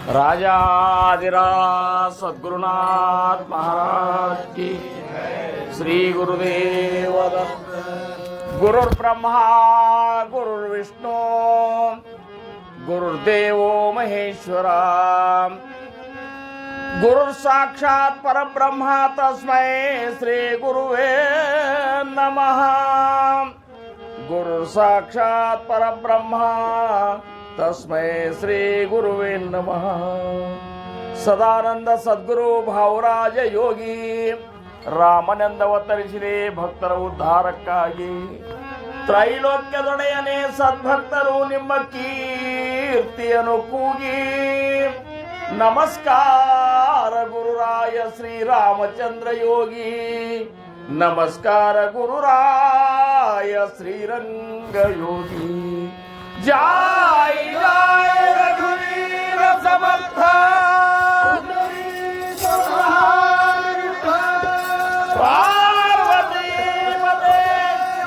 राजाधिराज सद्गुरुनाथ महाराज की श्री गुरुदेव दत्त। गुरुर्ब्रह्मा गुरुर्विष्णू गुरुर्देवो महेश्वरा गुरुर् साक्षात् परब्रह्मा तस्मै श्री गुरुवे नमः। गुरुर् साक्षात् परब्रह्मा तस्मै श्री गुरुवे नमः। सदानंद सद्गुरु भावराज योगी ರಾಮನಂದ ಅವತರಿಸಿದೆ ಭಕ್ತರ ಉದ್ಧಾರಕ್ಕಾಗಿ। ತ್ರೈಲೋಕ್ಯದೊಡೆಯನೇ ಸದ್ಭಕ್ತರು ನಿಮ್ಮ ಕೀರ್ತಿಯನ್ನು ಕೂಗಿ ನಮಸ್ಕಾರ ಗುರುರಾಯ ಶ್ರೀರಾಮಚಂದ್ರ ಯೋಗಿ, ನಮಸ್ಕಾರ ಗುರುರಾಯ ಶ್ರೀರಂಗ ಯೋಗಿ। ಜೈ ಜೈ ರಘುವೀರ ಸಮರ್ಥ पार्वती पते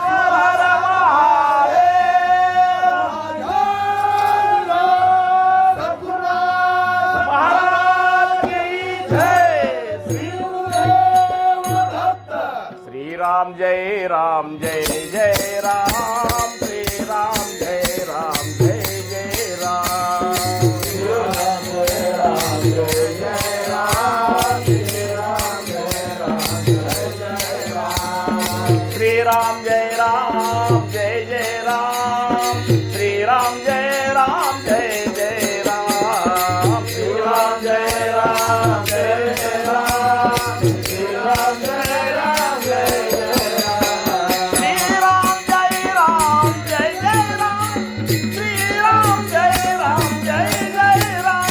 शिव हर महादेव। महाराज की जय। श्री राम जय राम जय जय राम। श्री राम जय राम जय जय राम। श्री राम जय राम जय जय राम। श्री राम जय राम जय जय राम। श्री राम जय राम जय जय राम। श्री राम जय राम जय जय राम। श्री राम जय राम जय जय राम। श्री राम जय राम जय जय राम। श्री राम जय राम जय जय राम। श्री राम जय राम जय जय राम। श्री राम जय राम जय जय राम।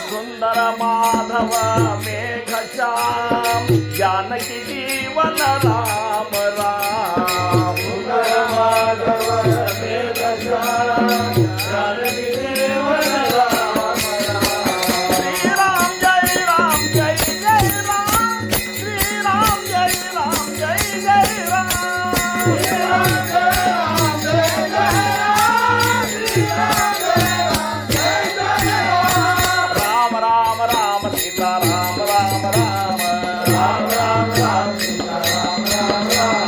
सुंदर माधव मेघश्याम जानकी जीवन राम राम। सुंदर माधव मेघश्याम जानकी जीवन राम राम। श्री राम जय राम जय जय राम। श्री राम जय राम जय जय राम। श्री राम जय राम जय जय राम। श्री राम जय राम जय जय राम। राम राम राम सीता राम राम राम। राम राम राम सीता राम राम राम।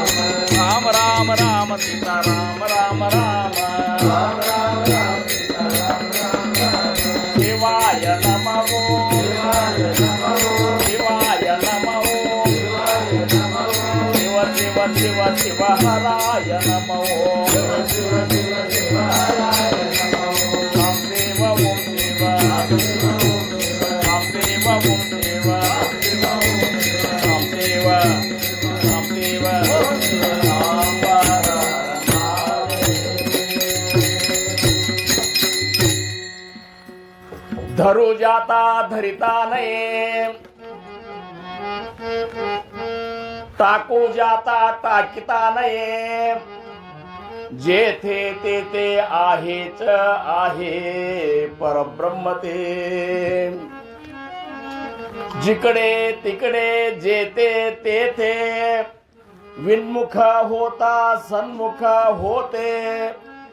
राम राम राम सीता राम राम राम। राम राम राम सीता राम राम राम। शिवाय नमः शिवाय नमः शिवाय नमः शिवाय नमः। शिव शिव शिव शिव हराय नमः शिव शिव शिव शिव हराय नमः। राम देव ओम देव राम देव राम देव ओम देव राम देव राम देव राम धरू जाता धरिता नये, टाकू जाता टाकिता नये। जेथे तेथे आहेच आहे परब्रह्म ते। जिकडे तिकडे जेथे तेथे विन्मुख होता सन्मुख होते।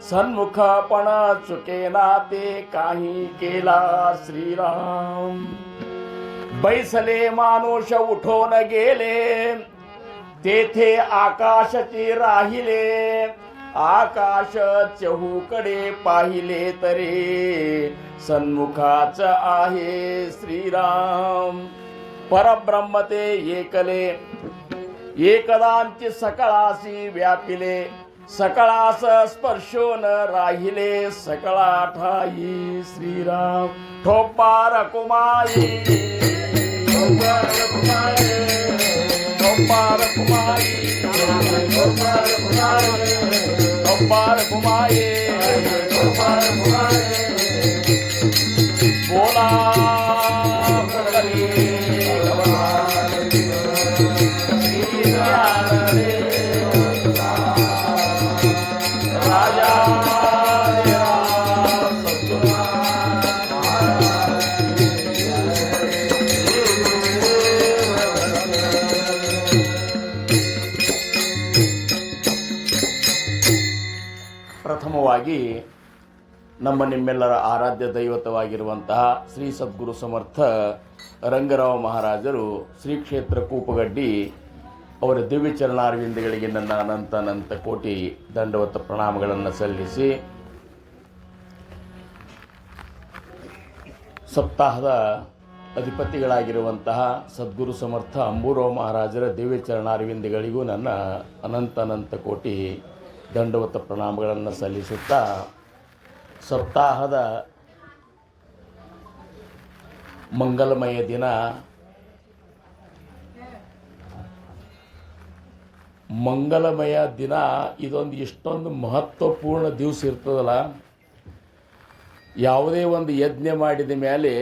सन्मुखपण चुकेना ते काही केला श्रीराम। बैसले मानुष उठून गेले, तेथे आकाशाचे राहिले। आकाश चहूकडे पाहिले तरी सन्मुखाच आहे श्रीराम। परब्रह्म ते एकले, एकदांची सकळासी व्यापिले। सकळास स्पर्शोन राहिले सकळा ठाई श्रीराम। ठोपार कुमाई ठोपार कुमाई ठोपार कुमाई ठोपार कुमाई ठोपार कुमाई ठोपार कुमाई। बोला राजा ರೂಪದಲ್ಲಿ ನಮ್ಮ ನಿಮ್ಮೆಲ್ಲರ ಆರಾಧ್ಯ ದೈವತವಾಗಿರುವಂತಹ ಶ್ರೀ ಸದ್ಗುರು ಸಮರ್ಥ ರಂಗರಾವ್ ಮಹಾರಾಜರು ಶ್ರೀ ಕ್ಷೇತ್ರ ಕೂಪಗಡ್ಡಿ ಅವರ ದಿವ್ಯ ಚರಣಾರವಿಂದಗಳಿಗೆ ನನ್ನ ಅನಂತ ಕೋಟಿ ದಂಡವತ ಪ್ರಣಾಮಗಳನ್ನು ಸಲ್ಲಿಸಿ ಸಪ್ತಾಹದ ಅಧಿಪತಿಗಳಾಗಿರುವಂತಹ ಸದ್ಗುರು ಸಮರ್ಥ ಅಂಬೂರಾವ್ ಮಹಾರಾಜರ ದಿವ್ಯ ಚರಣಾರವಿಂದಗಳಿಗೂ ನನ್ನ ಅನಂತ ಕೋಟಿ ದಂಡವತ ಪ್ರಣಾಮಗಳನ್ನು ಸಲ್ಲಿಸುತ್ತಾ ಸಪ್ತಾಹದ ಮಂಗಲಮಯ ದಿನ ಇದೊಂದು ಇಷ್ಟೊಂದು ಮಹತ್ವಪೂರ್ಣ ದಿವಸ ಇರ್ತದಲ್ಲ. ಯಾವುದೇ ಒಂದು ಯಜ್ಞ ಮಾಡಿದ ಮೇಲೆ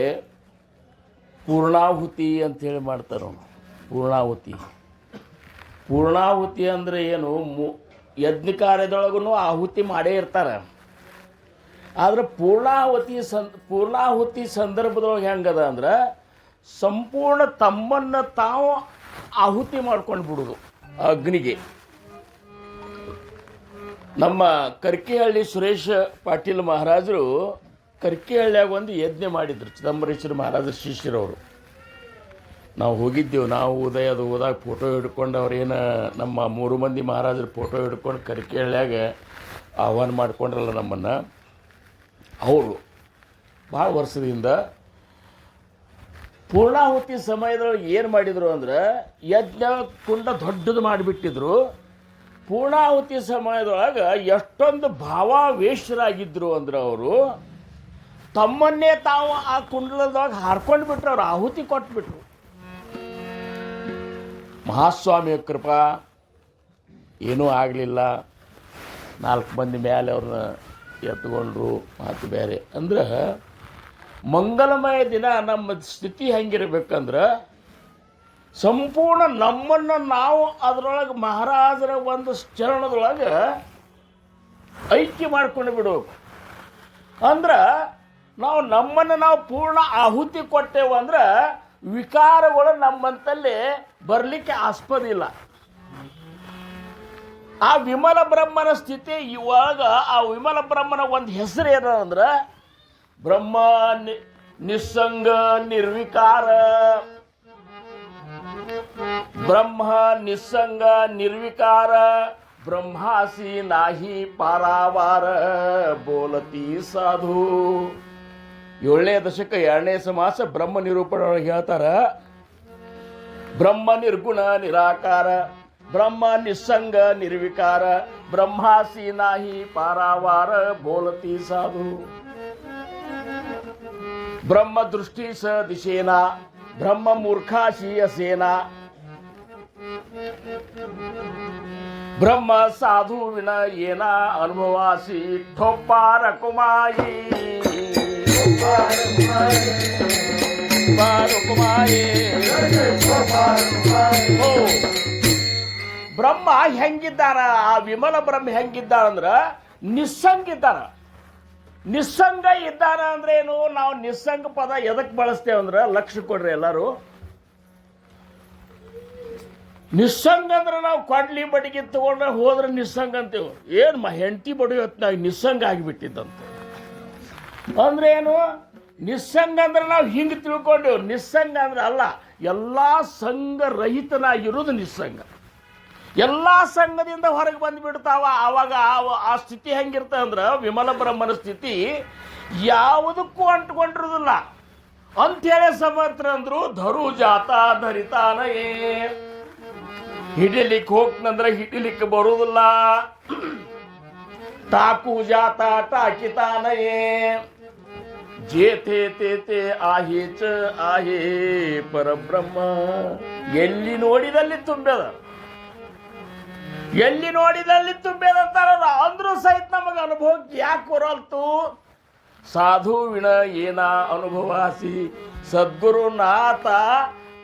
ಪೂರ್ಣಾಹುತಿ ಅಂಥೇಳಿ ಮಾಡ್ತಾರೆ. ಪೂರ್ಣಾಹುತಿ ಅಂದರೆ ಏನು? ಯಜ್ಞ ಕಾರ್ಯದೊಳಗೂ ಆಹುತಿ ಮಾಡೇ ಇರ್ತಾರೆ. ಆದರೆ ಪೂರ್ಣಾಹುತಿ ಸಂದರ್ಭದೊಳಗೆ ಹೆಂಗದ ಅಂದ್ರೆ ಸಂಪೂರ್ಣ ತಮ್ಮನ್ನು ತಾವು ಆಹುತಿ ಮಾಡ್ಕೊಂಡು ಬಿಡೋದು ಅಗ್ನಿಗೆ. ನಮ್ಮ ಕರ್ಕಿಹಳ್ಳಿ ಸುರೇಶ್ ಪಾಟೀಲ್ ಮಹಾರಾಜರು ಕರ್ಕಿಹಳ್ಳಿಯಾಗ ಒಂದು ಯಜ್ಞ ಮಾಡಿದ್ರು. ಚಿದಂಬರೇಶ್ವರ ಮಹಾರಾಜರ ಶಿಷ್ಯರವರು. ನಾವು ಹೋಗಿದ್ದೆವು. ನಾವು ಹೋದಾಗ ಫೋಟೋ ಹಿಡ್ಕೊಂಡು ಅವ್ರೇನು ನಮ್ಮ 3 ಮಂದಿ ಮಹಾರಾಜರ ಫೋಟೋ ಹಿಡ್ಕೊಂಡು ಕರ್ಕಿಹಳ್ಳಿಯಾಗ ಆಹ್ವಾನ ಮಾಡ್ಕೊಂಡ್ರಲ್ಲ ನಮ್ಮನ್ನು. ಅವರು ಭಾಳ ವರ್ಷದಿಂದ ಪೂರ್ಣಾಹುತಿ ಸಮಯದೊಳಗೆ ಏನು ಮಾಡಿದರು ಅಂದ್ರೆ ಯಜ್ಞ ಕುಂಡ ದೊಡ್ಡದು ಮಾಡಿಬಿಟ್ಟಿದ್ರು. ಪೂರ್ಣಾಹುತಿ ಸಮಯದೊಳಗೆ ಎಷ್ಟೊಂದು ಭಾವಾವೇಶರಾಗಿದ್ದರು ಅಂದ್ರೆ ಅವರು ತಮ್ಮನ್ನೇ ತಾವು ಆ ಕುಂಡಲದೊಳಗೆ ಹಾರ್ಕೊಂಡು ಬಿಟ್ರು. ಅವ್ರು ಆಹುತಿ ಕೊಟ್ಬಿಟ್ರು. ಮಹಾಸ್ವಾಮಿಯ ಕೃಪಾ ಏನೂ ಆಗಲಿಲ್ಲ. 4 ಮಂದಿ ಮೇಲೆ ಅವ್ರನ್ನ ಎತ್ಕೊಂಡ್ರು. ಮಾತು ಬೇರೆ ಅಂದ್ರೆ ಮಂಗಲಮಯ ದಿನ ನಮ್ಮ ಸ್ಥಿತಿ ಹೆಂಗಿರ್ಬೇಕಂದ್ರೆ ಸಂಪೂರ್ಣ ನಮ್ಮನ್ನು ನಾವು ಅದರೊಳಗೆ ಮಹಾರಾಜರ ಒಂದು ಚರಣದೊಳಗೆ ಐಕ್ಯ ಮಾಡ್ಕೊಂಡು ಬಿಡಬೇಕು. ಅಂದ್ರೆ ನಮ್ಮನ್ನು ನಾವು ಪೂರ್ಣ ಆಹುತಿ ಕೊಟ್ಟೆವು ಅಂದ್ರೆ ವಿಕಾರಗಳು ನಮ್ಮಂತಲ್ಲಿ ಬರಲಿಕ್ಕೆ ಆಸ್ಪದ ಇಲ್ಲ. ಆ ವಿಮಲ ಬ್ರಹ್ಮನ ಸ್ಥಿತಿ ಇವಾಗ ಆ ವಿಮಲ ಬ್ರಹ್ಮನ ಒಂದು ಹೆಸರು ಏನಂದ್ರೆ ಬ್ರಹ್ಮ ನಿಸ್ಸಂಗ ನಿರ್ವಿಕಾರ. ಬ್ರಹ್ಮ ನಿಸ್ಸಂಗ ನಿರ್ವಿಕಾರ ಬ್ರಹ್ಮಾಸಿ ನಾಹಿ ಪಾರಾವಾರ ಬೋಲತಿ ಸಾಧು. 7ನೇ ದಶಕ 2ನೇ ಸಮಾಸ ಬ್ರಹ್ಮ ನಿರೂಪಣೆ ಹೇಳ್ತಾರ. ಬ್ರಹ್ಮ ನಿರ್ಗುಣ ನಿರಾಕಾರ ಬ್ರಹ್ಮ ನಿಸ್ಸಂಗ ನಿರ್ವಿಕಾರ ಬ್ರಹ್ಮಾಸಿ ನಾಹಿ ಪಾರಾವಾರ ಬೋಲತಿ ಸಾಧು. ಬ್ರಹ್ಮ ದೃಷ್ಟಿ ಸ ದಿಶೇನ ಬ್ರಹ್ಮ ಮೂರ್ಖಾಶಿ ಅಸೇನ ಬ್ರಹ್ಮ ಸಾಧು ವಿನ ಏನ ಅನುಭವಾಸಿ ಠೊಪ್ಪಾರ ಕುಮಾಯಿ ಬ್ರಹ್ಮ ಹೆಂಗಿದ್ದಾರ? ಆ ವಿಮಲ ಬ್ರಹ್ಮ ಹೆಂಗಿದ್ದಾರ ಅಂದ್ರೆ ನಿಸ್ಸಂಗಿದ್ದಾರ. ನಿಸ್ಸಂಗ ಇದ್ದಾರ ಅಂದ್ರೆ ಏನು? ನಾವು ನಿಸ್ಸಂಗ ಪದ ಎದಕ್ಕೆ ಬಳಸ್ತೇವೆ ಅಂದ್ರೆ ಲಕ್ಷ್ಯ ಕೊಡ್ರಿ ಎಲ್ಲರೂ. ನಿಸ್ಸಂಗ ಅಂದ್ರೆ ನಾವು ಕೊಡ್ಲಿ ಬಡಿಗೆ ತಗೊಂಡ್ರೆ ಹೋದ್ರೆ ನಿಸ್ಸಂಗ ಅಂತೇವೆ. ಏನು ಹೆಂಡತಿ ಬಡಿಯೋತ್ ನಾವು ನಿಸ್ಸಂಗ ಆಗಿಬಿಟ್ಟಿದ್ದಂತೆ ಅಂದ್ರೆ ಏನು? ನಿಸ್ಸಂಗ ಅಂದ್ರೆ ನಾವು ಹಿಂಗೆ ತಿಳ್ಕೊಂಡೇವು. ನಿಸ್ಸಂಗ ಅಂದ್ರೆ ಅಲ್ಲ, ಎಲ್ಲ ಸಂಘ ರಹಿತನಾಗಿರೋದು ನಿಸ್ಸಂಗ. ಎಲ್ಲ ಸಂಘದಿಂದ ಹೊರಗೆ ಬಂದುಬಿಡ್ತಾವ. ಆವಾಗ ಆ ಸ್ಥಿತಿ ಹೆಂಗಿರ್ತದೆ ಅಂದ್ರೆ ವಿಮಲ ಬ್ರಹ್ಮನ ಸ್ಥಿತಿ ಯಾವುದಕ್ಕೂ ಅಂಟ್ಕೊಂಡಿರೋದಿಲ್ಲ ಅಂಥೇಳಿ ಸಮರ್ಥ ಅಂದ್ರು. ಧರು ಜಾತ ಧರಿತಾನಯೇ. ಹಿಡಿಲಿಕ್ಕೆ ಹೋಗ್ತಂದ್ರೆ ಹಿಡಿಲಿಕ್ಕೆ ಬರುವುದಿಲ್ಲ. ಟಾಕು ಜಾತ ಟಾಕಿತಾನಯೇ. ಜೇತೆ ತೇತೆ ಆಹೇಚ ಆಹೇ ಪರಬ್ರಹ್ಮ. ಎಲ್ಲಿ ನೋಡಿದಲ್ಲಿ ತುಂಬ್ಯದ, ಎಲ್ಲಿ ನೋಡಿದಲ್ಲಿ ತುಂಬ್ಯದಂತಾರಲ್ಲ. ಅಂದ್ರೂ ಸಹಿತ ನಮಗೆ ಅನುಭವಕ್ಕೆ ಯಾಕೆ ಬರಲ್ತು? ಸಾಧುವಿನ ಏನ ಅನುಭವಾಸಿ. ಸದ್ಗುರುನಾಥ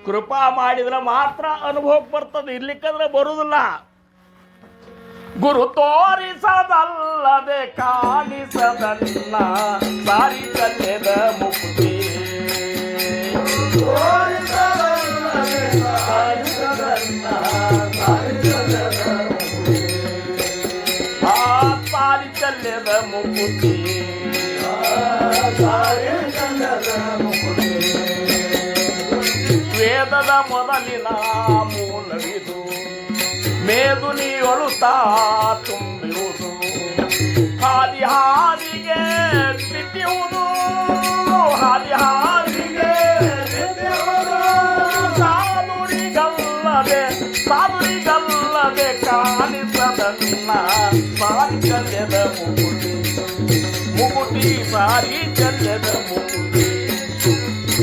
ಕೃಪಾ ಮಾಡಿದ್ರೆ ಮಾತ್ರ ಅನುಭವಕ್ಕೆ ಬರ್ತದೆ, ಇರ್ಲಿಕ್ಕಂದ್ರೆ ಬರುವುದಿಲ್ಲ. ಗುರು ತೋರಿಸದಲ್ಲದೆ ಕಾಣಿಸದನ್ನ ಸಾರಿ ಕಲ್ಲೆದ ಮುಕ್ತಿ. ಸಾರಿ ಚಲ್ಲೆದ ಮುಕ್ತಿ ಹಾಲಿನ ಮೂಲವಿದು ಮೇದುನಿಯೊಳುತ್ತಾ ತುಂಬಿರುವುದು ಹಾದಿ ಹಾದಿಗೆ ಬಿತ್ತಿಯುವುದು ಹಾದಿ ಹಾದಿಗೆ ಸಾಧುರಿಗಲ್ಲದೆ ಕಾಣಿಸದನ್ನ ಸಾರಿ ಚಲ್ಯದ ಮುಗುಟಿ ಮುಗುಟಿ ಸಾರಿ ಚಲ್ಯದ ಮುಗುಟಿ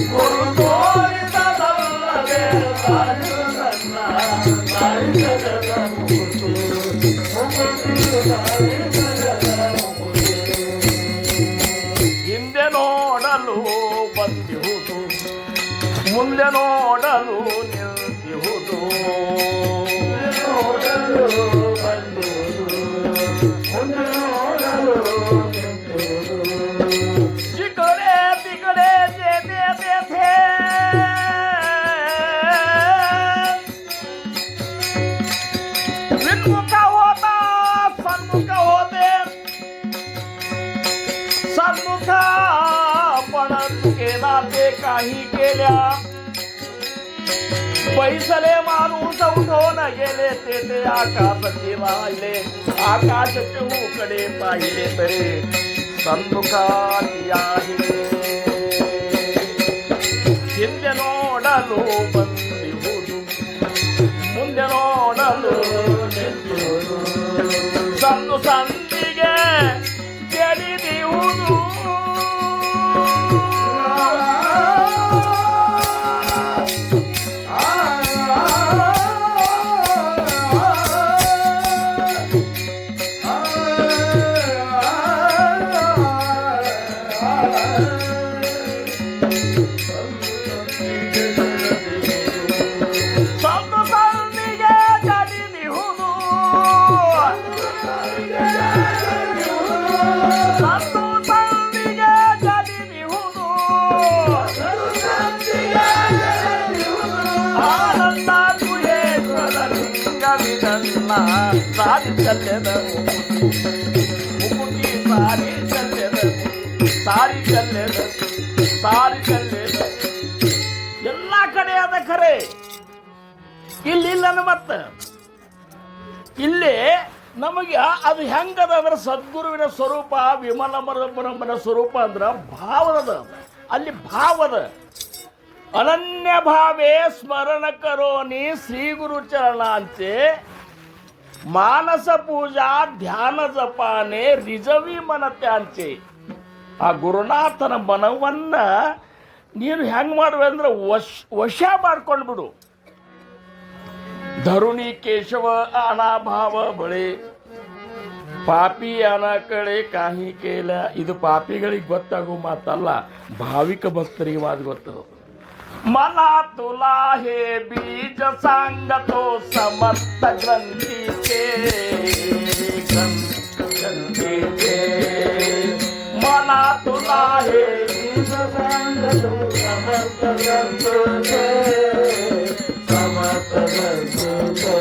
ಗುರು ತೋರಿಸದಲ್ಲದೆ ಸಾರಿಸದನ್ನ ಸಾರಿ ಚಲ್ಯದ ಮುಗುಟಿ ಹಿಂದೆ ನೋಡಲು ಬಂದಿಹುದು ಮುಂದೆ ನೋಡಲು ನಿಂತಿಹುದು ಚಿಕಡೆ ತಿಕಡೆ विन्मुख होता सन्मुख होते सन्मुख पण चुकेना ते काही केल्या पैसले माणूस उठवून गेले ते आकाशाचे राहिले आकाशाचे उकडे पाहिले तरी सन्मुखाती आहे ಹಿಂದೆ ನೋಡಲು ಬಂದಿಹುದು ಮುಂದೆ ನೋಡಲು ನಿಂತಿಹುದು ಸಂದು ಸಂದಿಗೆ ಗೆಳಿದಿಹುದು ಸಾರಿ ಚಲ್ಯದ ಮುಕುಟಿ ಸಾರಿ ಚಲ್ಯದ ಸಾರಿ ಚಲ್ಯದ ಸಾರಿ ಚಲ್ಯದ ಎಲ್ಲ ಕಡೆ ಅದ ಖರೆ ಇಲ್ಲಿಲ್ಲ ಮತ್ತ ಇಲ್ಲಿ ನಮಗೆ ಅದು ಹೆಂಗದ ಅಂದ್ರೆ ಸದ್ಗುರುವಿನ ಸ್ವರೂಪ ವಿಮಲ ಬ್ರಹ್ಮನ ಸ್ವರೂಪ ಅಂದ್ರೆ ಭಾವದ ಅಲ್ಲಿ ಭಾವದ ಅನನ್ಯ ಭಾವೇ ಸ್ಮರಣ ಕರೋನಿ ಶ್ರೀ ಗುರು ಚರಣಾಂಚೆ ಮಾನಸ ಪೂಜಾ ಧ್ಯಾನ ಜಪಾನೆ ರಿಜವಿ ಮನತ್ಯಾಂಚೆ ಆ ಗುರುನಾಥನ ಮನವನ್ನ ನೀನು ಹೆಂಗ್ ಮಾಡುವೆ ಅಂದ್ರೆ ವಶ ಮಾಡ್ಕೊಂಡು ಬಿಡು ಧರುಣಿ ಕೇಶವ ಅನಾಭಾವ ಬಳೆ ಪಾಪಿ ಅನ ಕಡೆ ಕಾಹಿ ಕೇಲ ಇದು ಪಾಪಿಗಳಿಗೆ ಗೊತ್ತಾಗೋ ಮಾತಲ್ಲ ಭಾವಿಕ ಭಕ್ತರಿಗೆ ಮಾತು ಗೊತ್ತದು मला तुला हे बीज सांगतो समर्थ ग्रंथीचे मला तुला हे बीज सांगतो समर्थ ग्रंथीचे समर्थ ग्रंथीचे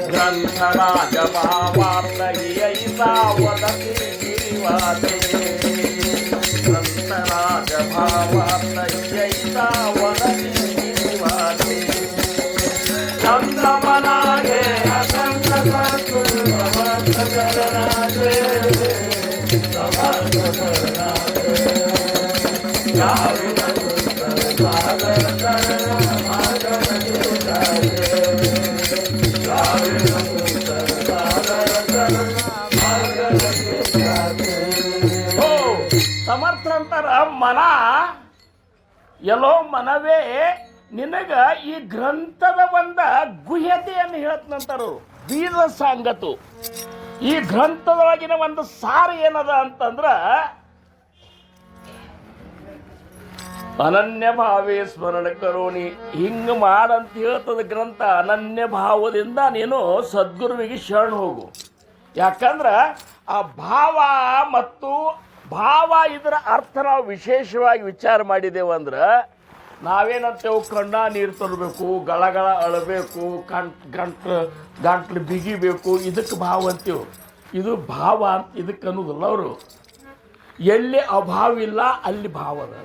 ग्रंथराज भावार्थ ऐसा वदती गिरिवादे ग्रंथराज भावार्थ ऐसा वदती गिरिवादे चंद्रमना घे असंत समर्थ करणारे समर्थ करणारे या सागर करण मागण ಸಮರ್ಥ ಅಂತಾರ ಮನ ಎಲ್ಲೋ ಮನವೇ ನಿನಗ ಈ ಗ್ರಂಥದ ಒಂದ ಗುಹ್ಯತೆಯನ್ನು ಹೇಳ್ತಂತಾರು ಬೀಜ ಸಾಂಗತು ಈ ಗ್ರಂಥದೊಳಗಿನ ಒಂದು ಸಾರ ಏನದ ಅಂತಂದ್ರ ಅನನ್ಯ ಭಾವೇ ಸ್ಮರಣ ಕರೋನಿ ಹಿಂಗ ಮಾಡಂತ ಹೇಳ್ತದ ಗ್ರಂಥ ಅನನ್ಯ ಭಾವದಿಂದ ನೀನು ಸದ್ಗುರುವಿಗೆ ಶರಣ ಹೋಗು ಯಾಕಂದ್ರ ಆ ಭಾವ ಮತ್ತು ಭಾವ ಇದರ ಅರ್ಥ ನಾವು ವಿಶೇಷವಾಗಿ ವಿಚಾರ ಮಾಡಿದೆವು ಅಂದ್ರೆ ನಾವೇನಂತೇವು ಕಣ್ಣ ನೀರು ತರಬೇಕು ಗಳಗಳ ಅಳಬೇಕು ಗಂಟ್ಲು ಬಿಗಿಬೇಕು ಇದಕ್ಕೆ ಭಾವ ಅಂತೀವಿ ಇದು ಭಾವ ಅಂತ ಇದಕ್ಕೆ ಅನ್ನೋದಿಲ್ಲ ಅವರು ಎಲ್ಲಿ ಅಭಾವ ಇಲ್ಲ ಅಲ್ಲಿ ಭಾವದ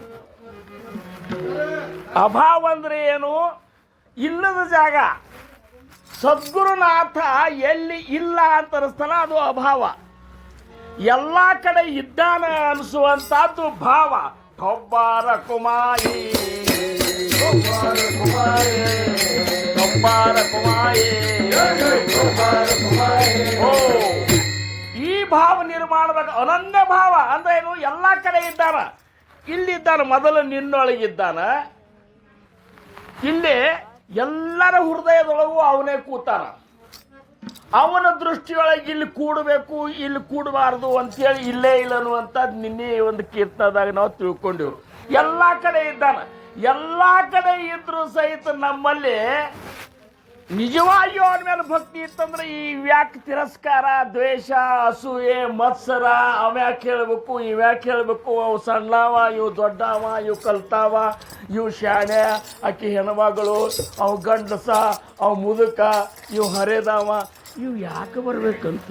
ಅಭಾವ ಅಂದ್ರೆ ಏನು ಇಲ್ಲದ ಜಾಗ. ಸದ್ಗುರುನಾಥ ಎಲ್ಲಿ ಇಲ್ಲ ಅಂತ ಅನಿಸ್ತಲ್ಲ ಅದು ಅಭಾವ. ಎಲ್ಲ ಕಡೆ ಇದ್ದಾನ ಅನಿಸುವಂತಹದ್ದು ಭಾವ. ಕೊಬ್ಬಾರ ಕುಮಾರಿ ಓ, ಈ ಭಾವ ನಿರ್ಮಾಣದಾಗ ಅನನ್ಯ ಭಾವ ಅಂದ್ರೆ ಏನು? ಎಲ್ಲ ಕಡೆ ಇದ್ದಾನ. ಇಲ್ಲಿದ್ದಾನ, ಮೊದಲು ನಿನ್ನೊಳಗಿದ್ದಾನ. ಇಲ್ಲಿ ಎಲ್ಲರ ಹೃದಯದೊಳಗೂ ಅವನೇ ಕೂತಾನ. ಅವನ ದೃಷ್ಟಿಯೊಳಗೆ ಇಲ್ಲಿ ಕೂಡಬೇಕು, ಇಲ್ಲಿ ಕೂಡಬಾರ್ದು ಅಂತೇಳಿ ಇಲ್ಲೇ ಇಲ್ಲ ಅನ್ನುವಂಥದ್ದು ನಿನ್ನೆ ಒಂದು ಕೀರ್ತನದಾಗ ನಾವು ತಿಳ್ಕೊಂಡೆವು. ಎಲ್ಲ ಕಡೆ ಇದ್ದಾನ. ಎಲ್ಲ ಕಡೆ ಇದ್ರೂ ಸಹಿತ ನಮ್ಮಲ್ಲಿ ನಿಜವಾಗಿಯೂ ಅವನ ಮೇಲೆ ಭಕ್ತಿ ಇತ್ತಂದ್ರೆ ಈ ವ್ಯಾಕ್ ತಿರಸ್ಕಾರ, ದ್ವೇಷ, ಅಸೂಯೆ, ಮತ್ಸರ ಅವ್ಯಾಕೆ ಹೇಳಬೇಕು, ಇವ್ಯಾಕೆ ಹೇಳಬೇಕು, ಅವು ಸಣ್ಣವ, ಇವು ದೊಡ್ಡವ, ಇವು ಕಲ್ತಾವ, ಇವು ಶಾಣೆ, ಆಕಿ ಹೆಣ್ಮಗಳು, ಅವು ಗಂಡಸ, ಅವು ಮುದುಕ, ಇವು ಹರೇದವ, ಇವು ಯಾಕೆ ಬರ್ಬೇಕಂತ.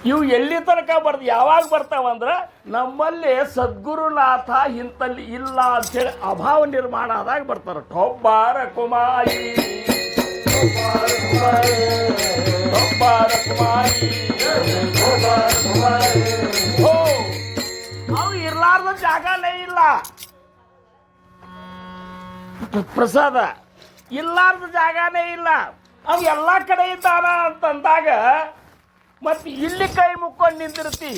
ಇವು ಎಲ್ಲಿ ತನಕ ಯಾವಾಗ ಬರ್ತಾವಂದ್ರೆ ನಮ್ಮಲ್ಲಿ ಸದ್ಗುರುನಾಥ ಇಂತಲ್ಲಿ ಇಲ್ಲ ಅಂತೇಳಿ ಅಭಾವ ನಿರ್ಮಾಣ ಆದಾಗ ಬರ್ತಾರೆ. ಟೊಬ್ಬಾರ ಕುಮಾರಿ ಓ, ಅವು ಇರ್ಲಾರ್ದ ಜಾಗನೇ ಇಲ್ಲ. ಪ್ರಸಾದ ಇಲ್ಲಾರ್ದ ಜಾಗನೇ ಇಲ್ಲ. ಅವು ಎಲ್ಲ ಕಡೆ ಇದ್ದಾನ ಅಂತಂದಾಗ ಮತ್ತೆ ಇಲ್ಲಿ ಕೈ ಮುಕ್ಕೊಂಡು ನಿಂದಿರ್ತಿ,